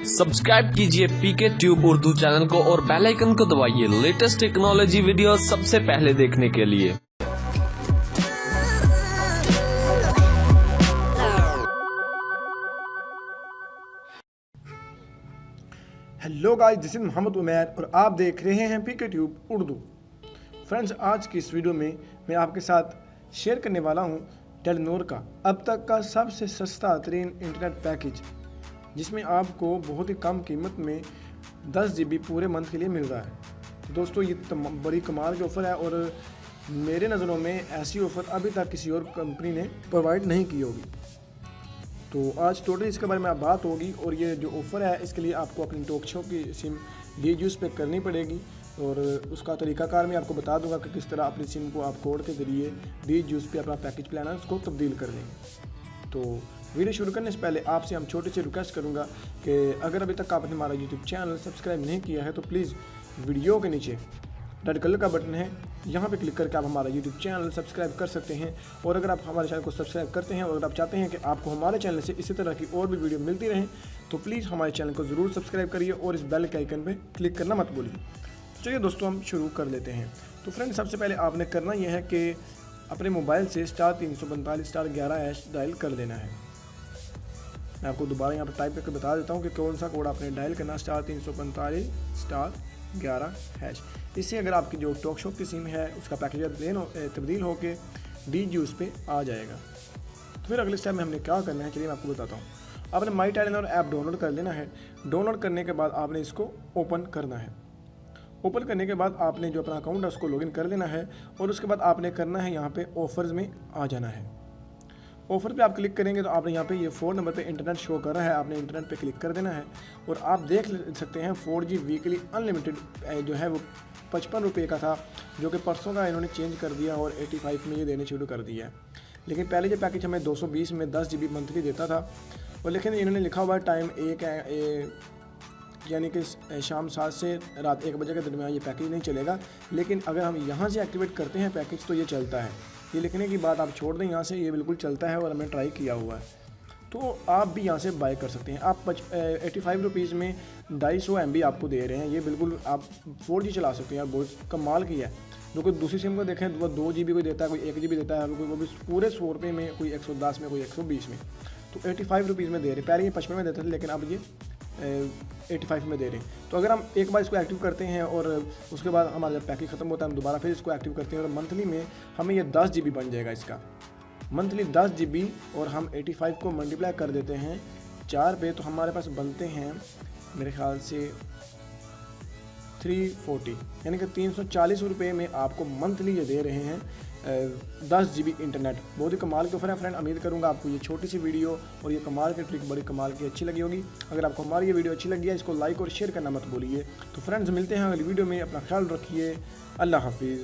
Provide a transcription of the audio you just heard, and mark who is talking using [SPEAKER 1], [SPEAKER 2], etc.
[SPEAKER 1] Subscribe कीजिए पीके tube Urdu channel को और बेल आइकन को दबाइए लेटेस्ट टेक्नोलॉजी वीडियो सबसे पहले देखने के लिए।
[SPEAKER 2] Hello guys, this is Mohammed Umair और आप देख रहे हैं पीके ट्यूब उर्दू। फ्रेंड्स, आज की इस वीडियो में मैं आपके साथ शेयर करने वाला हूं टेलीनॉर का अब तक का सबसे सस्ता तरीन इंटरनेट पैकेज, जिसमें आपको बहुत ही कम कीमत में 10 GB पूरे मंथ के लिए मिल रहा है। तो दोस्तों, ये बड़ी कमाल की ऑफ़र है और मेरे नज़रों में ऐसी ऑफ़र अभी तक किसी और कंपनी ने प्रोवाइड नहीं की होगी। तो आज टोटली इसके बारे में बात होगी और ये जो ऑफ़र है इसके लिए आपको अपनी टॉकशॉप की सिम डी-यूज़ पे करनी पड़ेगी और उसका तरीकाकार मैं आपको बता दूंगा कि किस तरह अपनी सिम को आप कोड के ज़रिए डी-यूज़ पे अपना पैकेज प्लान है उसको तब्दील कर लेंगे। तो वीडियो शुरू करने से पहले आपसे हम छोटी सी रिक्वेस्ट करूँगा कि अगर अभी तक आपने हमारा यूट्यूब चैनल सब्सक्राइब नहीं किया है तो प्लीज़ वीडियो के नीचे रेड कलर का बटन है, यहाँ पे क्लिक करके आप हमारा यूट्यूब चैनल सब्सक्राइब कर सकते हैं। और अगर आप हमारे चैनल को सब्सक्राइब करते हैं और अगर आप चाहते हैं कि आपको हमारे चैनल से इसी तरह की और भी वीडियो मिलती रहें तो प्लीज़ हमारे चैनल को ज़रूर सब्सक्राइब करिए और इस बेल के आइकन पे क्लिक करना मत भूलिए। तो चलिए दोस्तों, हम शुरू कर लेते हैं। तो फ्रेंड, सबसे पहले आपने करना यह है कि अपने मोबाइल से *345*11# डायल कर देना है। मैं आपको दोबारा यहाँ पर टाइप करके बता देता हूँ कि कौन सा कोड आपने डायल करना, *345*11#। इससे अगर आपकी जो टॉकशॉप की सिम है उसका पैकेज तब्दील होकर डी-यूज़ पे आ जाएगा। तो फिर अगले स्टेप में हमने क्या करना है, चलिए मैं आपको बताता हूँ। आपने माई टेलीनॉर ऐप डाउनलोड कर लेना है। डाउनलोड करने के बाद आपने इसको ओपन करना है। ओपन करने के बाद आपने जो अपना अकाउंट है उसको लॉगिन कर लेना है और उसके बाद आपने करना है यहाँ पे ऑफर्स में आ जाना है। ऑफ़र पे आप क्लिक करेंगे तो आपने यहाँ पे ये 4 नंबर पे इंटरनेट शो कर रहा है, आपने इंटरनेट पे क्लिक कर देना है और आप देख सकते हैं 4G वीकली अनलिमिटेड जो है वो 55 रुपये का था, जो कि परसों का इन्होंने चेंज कर दिया और 85 में ये देने शुरू कर दिया है। लेकिन पहले जो पैकेज हमें 220 में 10 GB मंथली देता था और लेकिन इन्होंने लिखा हुआ टाइम यानी कि शाम 7 से रात 1 बजे के दरमियान ये पैकेज नहीं चलेगा। लेकिन अगर हम यहाँ से एक्टिवेट करते हैं पैकेज तो ये चलता है। ये लिखने की बात आप छोड़ दें, यहाँ से ये बिल्कुल चलता है और हमने ट्राई किया हुआ है। तो आप भी यहाँ से बाय कर सकते हैं। आप 85 रुपीज़ में 250 MB आपको दे रहे हैं। ये बिल्कुल आप 4G चला सकते हैं। बहुत कमाल की है। जो कोई दूसरी सिम को देखें वो 2 GB कोई देता है, कोई 1 GB देता है, वो भी पूरे 100 रुपये में, कोई 110 में, कोई 120 में। तो 85 रुपीज़ में दे रहे। पहले ये 55 में देते थे लेकिन अब ये 85 में दे रहे हैं। तो अगर हम एक बार इसको एक्टिव करते हैं और उसके बाद हमारा जब पैकेज ख़त्म होता है हम दोबारा फिर इसको एक्टिव करते हैं और मंथली में हमें ये 10 GB बन जाएगा। इसका मंथली 10 GB और हम 85 को मल्टीप्लाई कर देते हैं 4 पे तो हमारे पास बनते हैं मेरे ख्याल से 340, यानी कि 340 रुपये में आपको मंथली ये दे रहे हैं 10 GB इंटरनेट। बहुत ही कमाल के ऑफर है फ्रेंड। उम्मीद करूंगा आपको ये छोटी सी वीडियो और ये कमाल की ट्रिक बड़ी कमाल की अच्छी लगी होगी। अगर आपको हमारी ये वीडियो अच्छी लगी है इसको लाइक और शेयर करना मत भूलिए। तो फ्रेंड्स, मिलते हैं अगली वीडियो में। अपना ख्याल रखिए। अल्लाह हाफिज़।